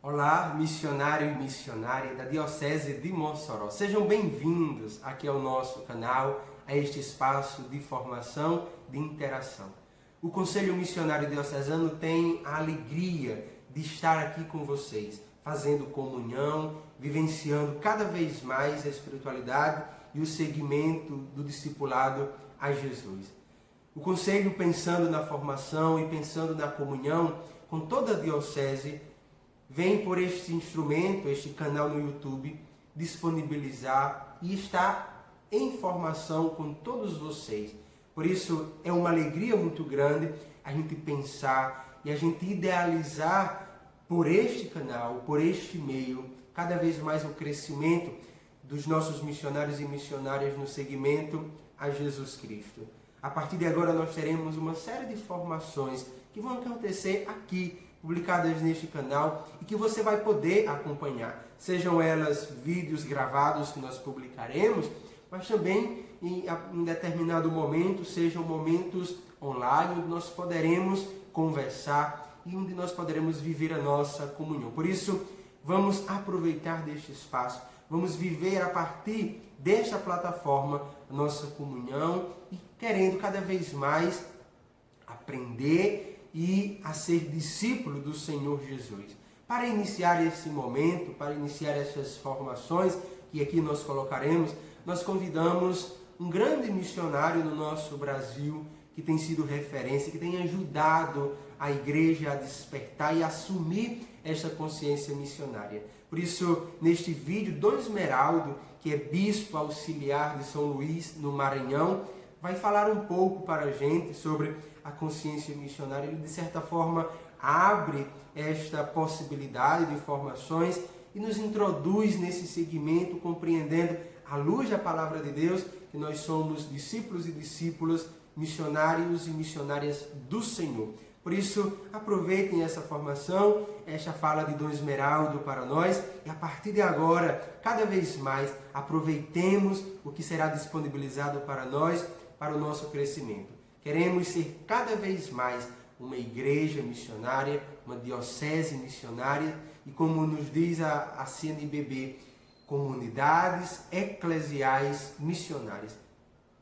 Olá, missionário e missionária da Diocese de Mossoró. Sejam bem-vindos aqui ao nosso canal, a este espaço de formação, de interação. O Conselho Missionário Diocesano tem a alegria de estar aqui com vocês, fazendo comunhão, vivenciando cada vez mais a espiritualidade e o seguimento do discipulado a Jesus. O Conselho, pensando na formação e pensando na comunhão com toda a Diocese, vem por este instrumento, este canal no YouTube, disponibilizar e estar em formação com todos vocês. Por isso é uma alegria muito grande a gente pensar e a gente idealizar por este canal, por este meio, cada vez mais o crescimento dos nossos missionários e missionárias no seguimento a Jesus Cristo. A partir de agora nós teremos uma série de formações que vão acontecer aqui, publicadas neste canal e que você vai poder acompanhar. Sejam elas vídeos gravados que nós publicaremos, mas também em determinado momento, sejam momentos online onde nós poderemos conversar e onde nós poderemos viver a nossa comunhão. Por isso, vamos aproveitar deste espaço, vamos viver a partir desta plataforma a nossa comunhão e querendo cada vez mais aprender e a ser discípulo do Senhor Jesus. Para iniciar esse momento, para iniciar essas formações que aqui nós colocaremos, nós convidamos um grande missionário no nosso Brasil, que tem sido referência, que tem ajudado a igreja a despertar e a assumir esta consciência missionária. Por isso, neste vídeo, Dom Esmeraldo, que é bispo auxiliar de São Luís, no Maranhão, vai falar um pouco para a gente sobre a consciência missionária. Ele, de certa forma, abre esta possibilidade de formações e nos introduz nesse segmento, compreendendo, à luz da Palavra de Deus, que nós somos discípulos e discípulas, missionários e missionárias do Senhor. Por isso, aproveitem essa formação, esta fala de Dom Esmeraldo para nós, e a partir de agora, cada vez mais, aproveitemos o que será disponibilizado para nós, para o nosso crescimento. Queremos ser cada vez mais uma igreja missionária, uma diocese missionária e, como nos diz a CNBB, comunidades eclesiais missionárias.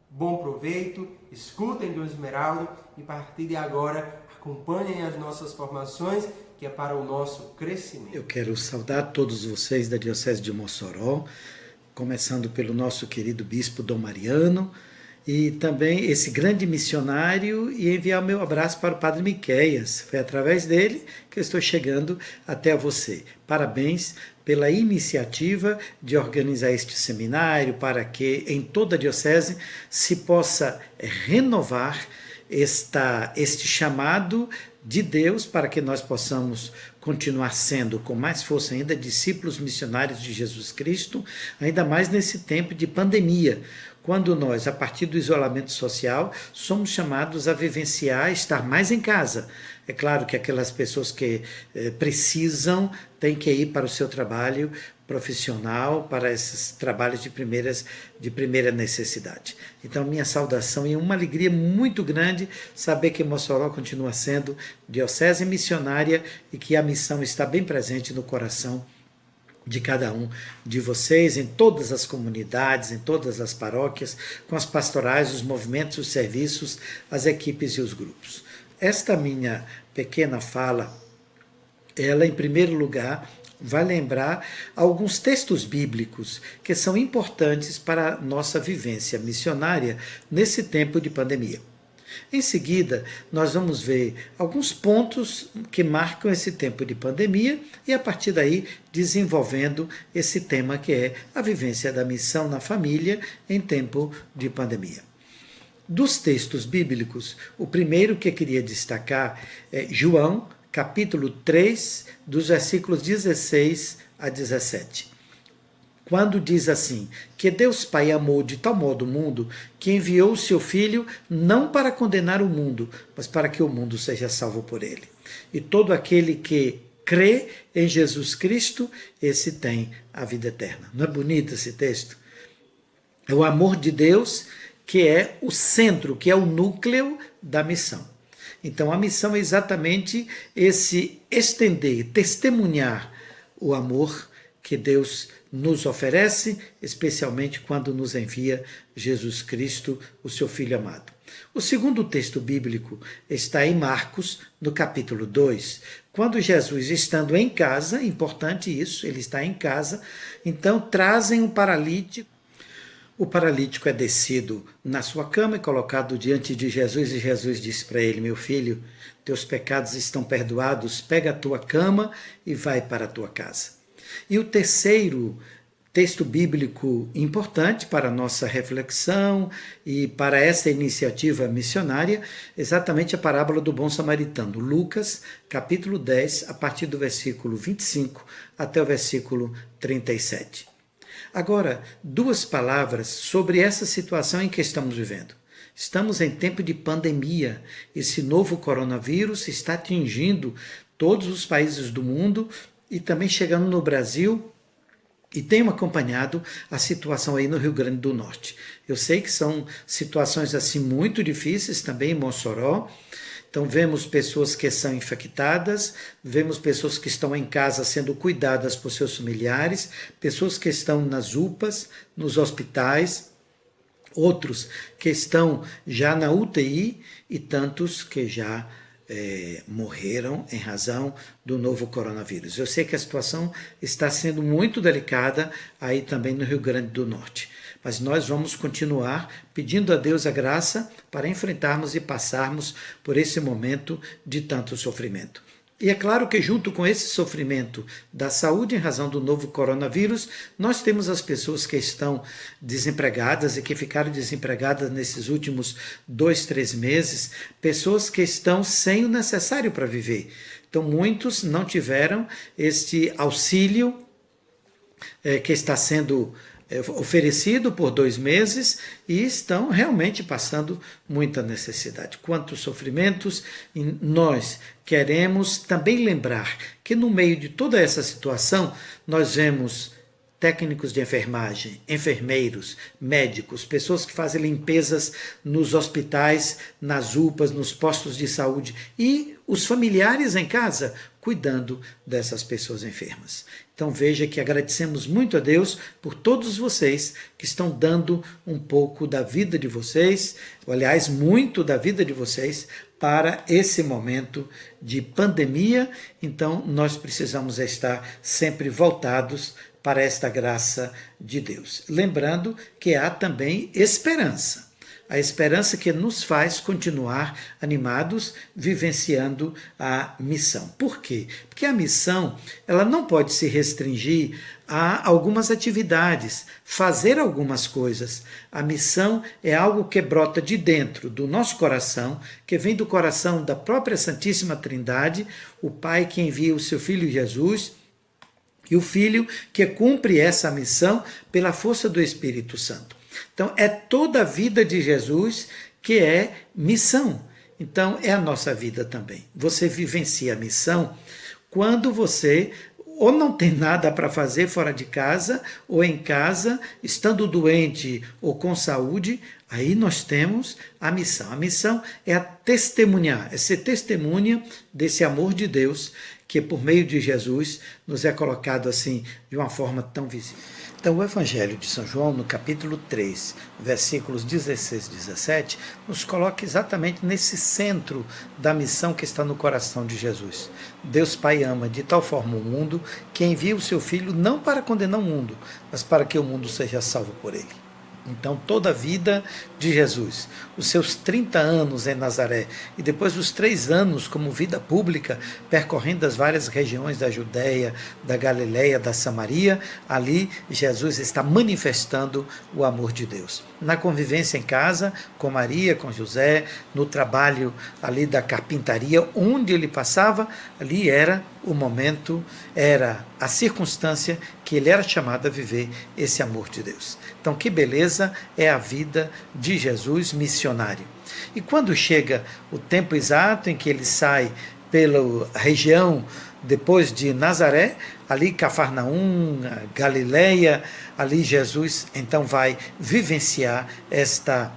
Bom proveito, escutem Dom Esmeraldo e, a partir de agora, acompanhem as nossas formações, que é para o nosso crescimento. Eu quero saudar todos vocês da Diocese de Mossoró, começando pelo nosso querido bispo Dom Mariano, e também esse grande missionário, e enviar o meu abraço para o Padre Miqueias. Foi através dele que eu estou chegando até você. Parabéns pela iniciativa de organizar este seminário, para que em toda a diocese se possa renovar este chamado de Deus, para que nós possamos continuar sendo, com mais força ainda, discípulos missionários de Jesus Cristo, ainda mais nesse tempo de pandemia, quando nós, a partir do isolamento social, somos chamados a vivenciar, estar mais em casa. É claro que aquelas pessoas que precisam têm que ir para o seu trabalho profissional, para esses trabalhos de primeira necessidade. Então, minha saudação e uma alegria muito grande saber que Mossoró continua sendo diocese missionária e que a missão está bem presente no coração de cada um de vocês, em todas as comunidades, em todas as paróquias, com as pastorais, os movimentos, os serviços, as equipes e os grupos. Esta minha pequena fala, ela, em primeiro lugar, vai lembrar alguns textos bíblicos que são importantes para a nossa vivência missionária nesse tempo de pandemia. Em seguida, nós vamos ver alguns pontos que marcam esse tempo de pandemia e, a partir daí, desenvolvendo esse tema que é a vivência da missão na família em tempo de pandemia. Dos textos bíblicos, o primeiro que eu queria destacar é João, capítulo 3, dos versículos 16 a 17. Quando diz assim, que Deus Pai amou de tal modo o mundo, que enviou o seu Filho não para condenar o mundo, mas para que o mundo seja salvo por ele. E todo aquele que crê em Jesus Cristo, esse tem a vida eterna. Não é bonito esse texto? É o amor de Deus que é o centro, que é o núcleo da missão. Então a missão é exatamente esse estender, testemunhar o amor que Deus nos oferece, especialmente quando nos envia Jesus Cristo, o seu Filho amado. O segundo texto bíblico está em Marcos, no capítulo 2, quando Jesus, estando em casa, importante isso, ele está em casa, então trazem um paralítico. O paralítico é descido na sua cama e colocado diante de Jesus, e Jesus disse para ele: meu filho, teus pecados estão perdoados, pega a tua cama e vai para a tua casa. E o terceiro texto bíblico importante para a nossa reflexão e para essa iniciativa missionária, exatamente a parábola do bom samaritano, Lucas, capítulo 10, a partir do versículo 25 até o versículo 37. Agora, duas palavras sobre essa situação em que estamos vivendo. Estamos em tempo de pandemia. Esse novo coronavírus está atingindo todos os países do mundo e também chegando no Brasil, e tenho acompanhado a situação aí no Rio Grande do Norte. Eu sei que são situações assim muito difíceis também em Mossoró. Então vemos pessoas que são infectadas, vemos pessoas que estão em casa sendo cuidadas por seus familiares, pessoas que estão nas UPAs, nos hospitais, outros que estão já na UTI e tantos que já morreram em razão do novo coronavírus. Eu sei que a situação está sendo muito delicada aí também no Rio Grande do Norte, mas nós vamos continuar pedindo a Deus a graça para enfrentarmos e passarmos por esse momento de tanto sofrimento. E é claro que junto com esse sofrimento da saúde em razão do novo coronavírus, nós temos as pessoas que estão desempregadas e que ficaram desempregadas nesses últimos 2-3 meses, pessoas que estão sem o necessário para viver. Então muitos não tiveram este auxílio que está sendo oferecido por 2 meses e estão realmente passando muita necessidade. Quantos sofrimentos! E nós queremos também lembrar que no meio de toda essa situação nós vemos técnicos de enfermagem, enfermeiros, médicos, pessoas que fazem limpezas nos hospitais, nas UPAs, nos postos de saúde e os familiares em casa cuidando dessas pessoas enfermas. Então veja que agradecemos muito a Deus por todos vocês que estão dando um pouco da vida de vocês, aliás, muito da vida de vocês, para esse momento de pandemia. Então nós precisamos estar sempre voltados para esta graça de Deus. Lembrando que há também esperança. A esperança que nos faz continuar animados, vivenciando a missão. Por quê? Porque a missão ela não pode se restringir a algumas atividades, fazer algumas coisas. A missão é algo que brota de dentro do nosso coração, que vem do coração da própria Santíssima Trindade, o Pai que envia o seu Filho Jesus, e o Filho que cumpre essa missão pela força do Espírito Santo. Então, é toda a vida de Jesus que é missão. Então, é a nossa vida também. Você vivencia a missão quando você ou não tem nada para fazer fora de casa, ou em casa, estando doente ou com saúde, aí nós temos a missão. A missão é a testemunhar, é ser testemunha desse amor de Deus, que por meio de Jesus nos é colocado assim, de uma forma tão visível. Então, o Evangelho de São João, no capítulo 3, versículos 16 e 17, nos coloca exatamente nesse centro da missão que está no coração de Jesus. Deus Pai ama de tal forma o mundo que envia o seu Filho não para condenar o mundo, mas para que o mundo seja salvo por ele. Então, toda a vida de Jesus, os seus 30 anos em Nazaré e depois os 3 anos como vida pública, percorrendo as várias regiões da Judéia, da Galileia, da Samaria, ali Jesus está manifestando o amor de Deus. Na convivência em casa, com Maria, com José, no trabalho ali da carpintaria, onde ele passava, ali era o momento, era a circunstância que ele era chamado a viver esse amor de Deus. Então, que beleza é a vida de Jesus missionário. E quando chega o tempo exato em que ele sai pela região depois de Nazaré, ali Cafarnaum, Galileia, ali Jesus então vai vivenciar esta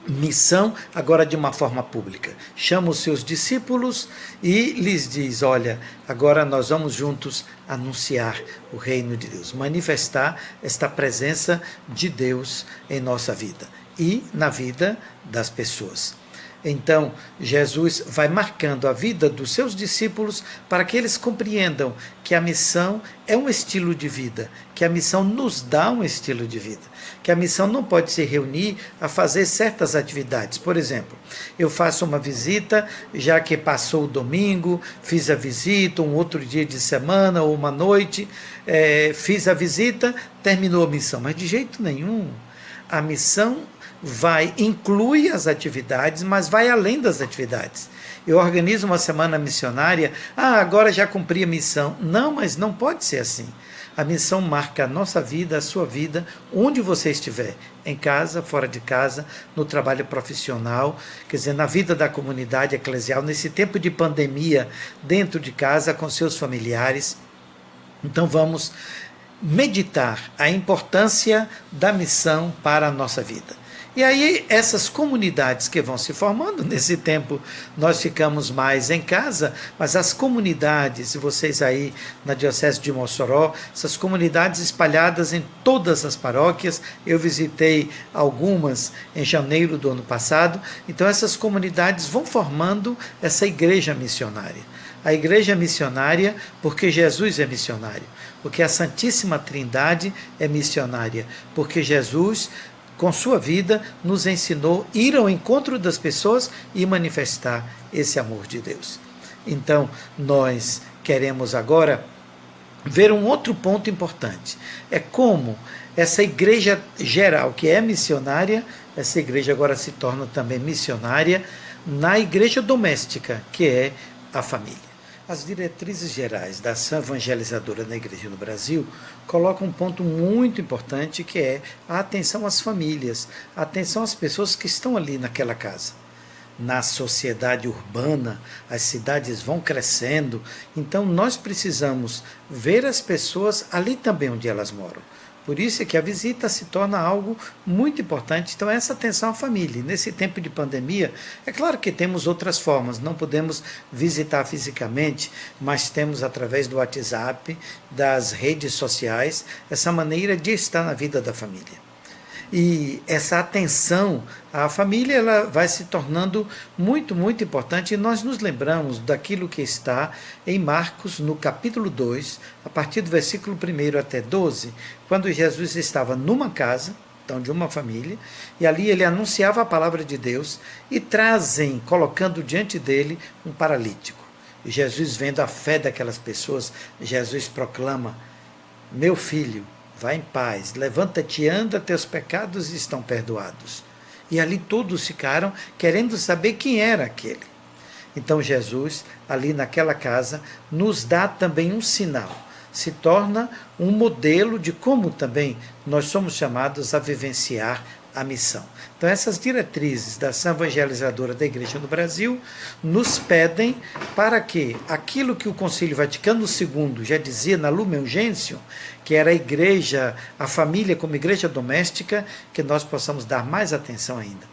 missão agora de uma forma pública. Chama os seus discípulos e lhes diz: olha, agora nós vamos juntos anunciar o reino de Deus, manifestar esta presença de Deus em nossa vida e na vida das pessoas. Então, Jesus vai marcando a vida dos seus discípulos para que eles compreendam que a missão é um estilo de vida, que a missão nos dá um estilo de vida, que a missão não pode se reunir a fazer certas atividades. Por exemplo, eu faço uma visita, já que passou o domingo, fiz a visita, um outro dia de semana ou uma noite, fiz a visita, terminou a missão, mas de jeito nenhum. A missão inclui as atividades, mas vai além das atividades. Eu organizo uma semana missionária, agora já cumpri a missão. Não, mas não pode ser assim. A missão marca a nossa vida, a sua vida, onde você estiver, em casa, fora de casa, no trabalho profissional, quer dizer, na vida da comunidade eclesial, nesse tempo de pandemia, dentro de casa, com seus familiares. Então vamos meditar a importância da missão para a nossa vida. E aí essas comunidades que vão se formando, nesse tempo nós ficamos mais em casa, mas as comunidades, vocês aí na Diocese de Mossoró, essas comunidades espalhadas em todas as paróquias, eu visitei algumas em janeiro do ano passado, então essas comunidades vão formando essa igreja missionária. A igreja missionária porque Jesus é missionário, porque a Santíssima Trindade é missionária, porque Jesus, com sua vida, nos ensinou a ir ao encontro das pessoas e manifestar esse amor de Deus. Então, nós queremos agora ver um outro ponto importante. É como essa igreja geral, que é missionária, essa igreja agora se torna também missionária na igreja doméstica, que é a família. As diretrizes gerais da ação evangelizadora na igreja no Brasil colocam um ponto muito importante, que é a atenção às famílias, a atenção às pessoas que estão ali naquela casa. Na sociedade urbana, as cidades vão crescendo, então nós precisamos ver as pessoas ali também onde elas moram. Por isso é que a visita se torna algo muito importante. Então, essa atenção à família. Nesse tempo de pandemia, é claro que temos outras formas. Não podemos visitar fisicamente, mas temos através do WhatsApp, das redes sociais, essa maneira de estar na vida da família. E essa atenção à família, ela vai se tornando muito, muito importante. E nós nos lembramos daquilo que está em Marcos, no capítulo 2, a partir do versículo 1 até 12, quando Jesus estava numa casa, então de uma família, e ali ele anunciava a palavra de Deus, e trazem, colocando diante dele, um paralítico. E Jesus, vendo a fé daquelas pessoas, Jesus proclama: meu filho, vá em paz, levanta-te, anda, teus pecados estão perdoados. E ali todos ficaram querendo saber quem era aquele. Então Jesus, ali naquela casa, nos dá também um sinal, se torna um modelo de como também nós somos chamados a vivenciar a missão. Então essas diretrizes da ação evangelizadora da Igreja no Brasil nos pedem para que aquilo que o Concílio Vaticano II já dizia na Lumen Gentium, que era a igreja, a família como igreja doméstica, que nós possamos dar mais atenção ainda.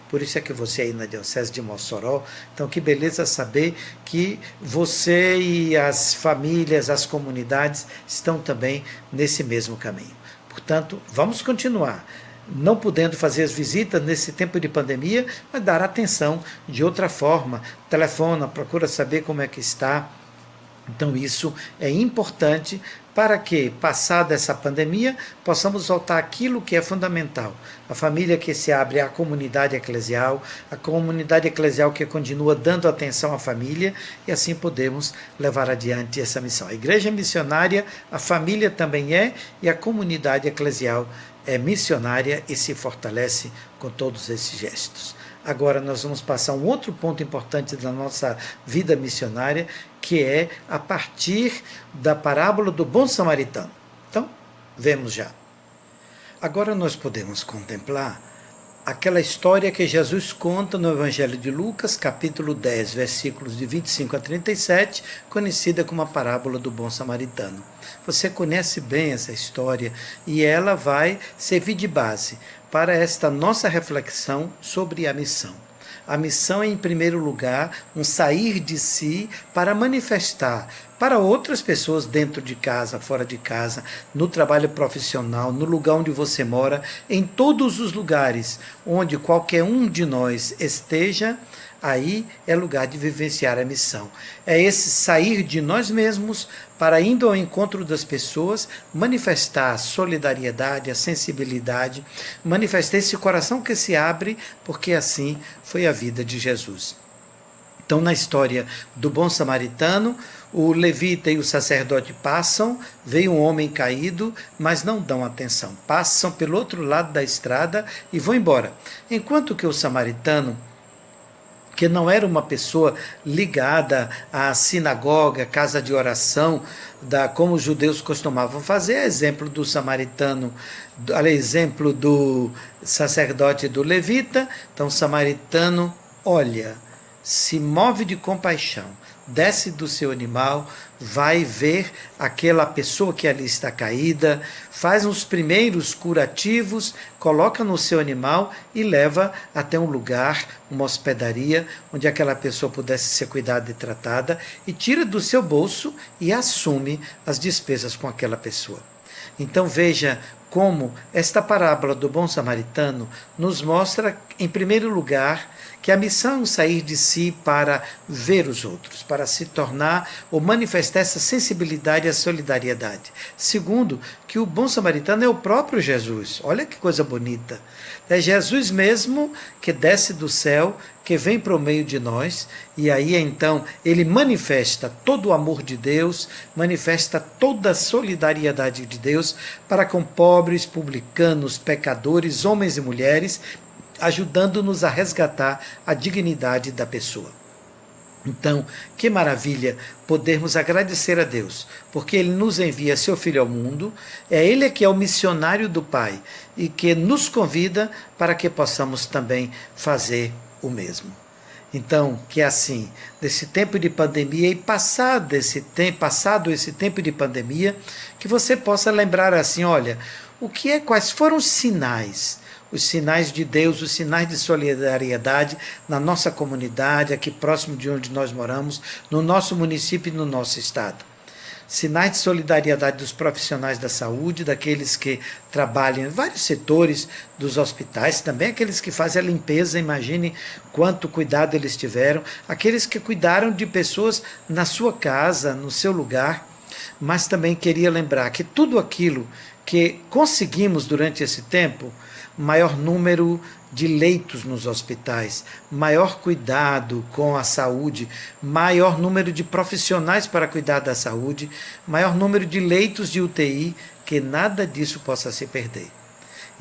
Por isso é que você aí na Diocese de Mossoró, então que beleza saber que você e as famílias, as comunidades estão também nesse mesmo caminho. Portanto, vamos continuar não podendo fazer as visitas nesse tempo de pandemia, mas dar atenção de outra forma. Telefona, procura saber como é que está. Então isso é importante para que, passada essa pandemia, possamos voltar àquilo que é fundamental. A família que se abre à comunidade eclesial, a comunidade eclesial que continua dando atenção à família, e assim podemos levar adiante essa missão. A igreja missionária, a família também é, e a comunidade eclesial é missionária e se fortalece com todos esses gestos. Agora nós vamos passar um outro ponto importante da nossa vida missionária, que é a partir da parábola do bom samaritano. Então, vemos já. Agora nós podemos contemplar aquela história que Jesus conta no Evangelho de Lucas, capítulo 10, versículos de 25 a 37, conhecida como a parábola do bom samaritano. Você conhece bem essa história e ela vai servir de base para esta nossa reflexão sobre a missão. A missão é, em primeiro lugar, um sair de si para manifestar para outras pessoas dentro de casa, fora de casa, no trabalho profissional, no lugar onde você mora, em todos os lugares onde qualquer um de nós esteja, aí é lugar de vivenciar a missão. É esse sair de nós mesmos para, indo ao encontro das pessoas, manifestar a solidariedade, a sensibilidade, manifestar esse coração que se abre, porque assim foi a vida de Jesus. Então, na história do bom samaritano, o levita e o sacerdote passam, vem um homem caído, mas não dão atenção. Passam pelo outro lado da estrada e vão embora. Enquanto que o samaritano, que não era uma pessoa ligada à sinagoga, casa de oração, como os judeus costumavam fazer, exemplo do samaritano, exemplo do sacerdote e do levita. Então, o samaritano olha, se move de compaixão, desce do seu animal, vai ver aquela pessoa que ali está caída, faz uns primeiros curativos, coloca no seu animal e leva até um lugar, uma hospedaria, onde aquela pessoa pudesse ser cuidada e tratada, e tira do seu bolso e assume as despesas com aquela pessoa. Então veja como esta parábola do bom samaritano nos mostra, em primeiro lugar, que a missão é um sair de si para ver os outros, para se tornar ou manifestar essa sensibilidade e a solidariedade. Segundo, que o bom samaritano é o próprio Jesus. Olha que coisa bonita. É Jesus mesmo que desce do céu, que vem para o meio de nós, e aí então ele manifesta todo o amor de Deus, manifesta toda a solidariedade de Deus para com pobres, publicanos, pecadores, homens e mulheres, ajudando-nos a resgatar a dignidade da pessoa. Então, que maravilha podermos agradecer a Deus, porque Ele nos envia seu Filho ao mundo, é Ele que é o missionário do Pai e que nos convida para que possamos também fazer o mesmo. Então, que assim, nesse tempo de pandemia e passado esse tempo de pandemia, que você possa lembrar assim, olha, quais foram os sinais de Deus, os sinais de solidariedade na nossa comunidade, aqui próximo de onde nós moramos, no nosso município e no nosso estado. Sinais de solidariedade dos profissionais da saúde, daqueles que trabalham em vários setores dos hospitais, também aqueles que fazem a limpeza, imagine quanto cuidado eles tiveram, aqueles que cuidaram de pessoas na sua casa, no seu lugar, mas também queria lembrar que tudo aquilo que conseguimos durante esse tempo, maior número de leitos nos hospitais, maior cuidado com a saúde, maior número de profissionais para cuidar da saúde, maior número de leitos de UTI, que nada disso possa se perder.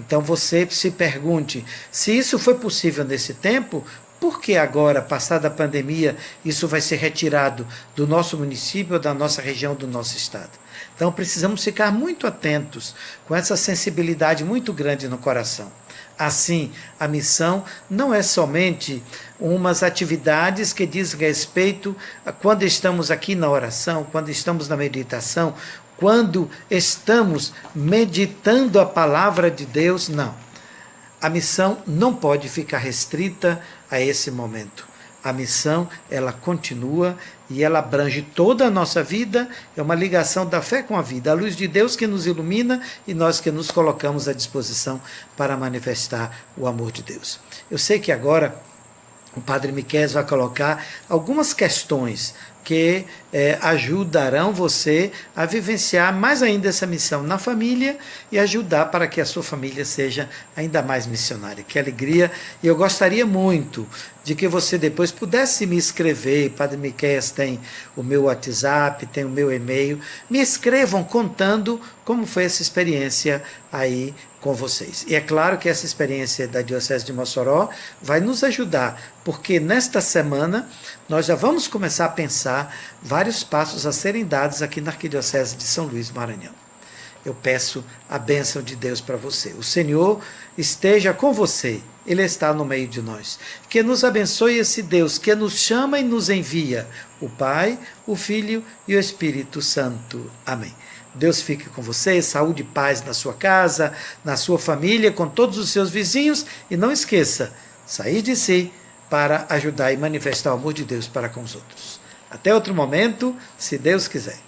Então você se pergunte, se isso foi possível nesse tempo, por que agora, passada a pandemia, isso vai ser retirado do nosso município ou da nossa região, do nosso estado? Então precisamos ficar muito atentos, com essa sensibilidade muito grande no coração. Assim, a missão não é somente umas atividades que diz respeito a quando estamos aqui na oração, quando estamos na meditação, quando estamos meditando a palavra de Deus, não. A missão não pode ficar restrita a esse momento. A missão, ela continua e ela abrange toda a nossa vida, é uma ligação da fé com a vida, a luz de Deus que nos ilumina e nós que nos colocamos à disposição para manifestar o amor de Deus. Eu sei que agora o Padre Miqueias vai colocar algumas questões que ajudarão você a vivenciar mais ainda essa missão na família e ajudar para que a sua família seja ainda mais missionária. Que alegria! E eu gostaria muito de que você depois pudesse me escrever. Padre Miqueias tem o meu WhatsApp, tem o meu e-mail. Me escrevam contando como foi essa experiência aí com vocês. E é claro que essa experiência da Diocese de Mossoró vai nos ajudar, porque nesta semana nós já vamos começar a pensar vários passos a serem dados aqui na Arquidiocese de São Luís, Maranhão. Eu peço a bênção de Deus para você. O Senhor esteja com você. Ele está no meio de nós. Que nos abençoe esse Deus que nos chama e nos envia, o Pai, o Filho e o Espírito Santo. Amém. Deus fique com você, saúde e paz na sua casa, na sua família, com todos os seus vizinhos. E não esqueça, sair de si para ajudar e manifestar o amor de Deus para com os outros. Até outro momento, se Deus quiser.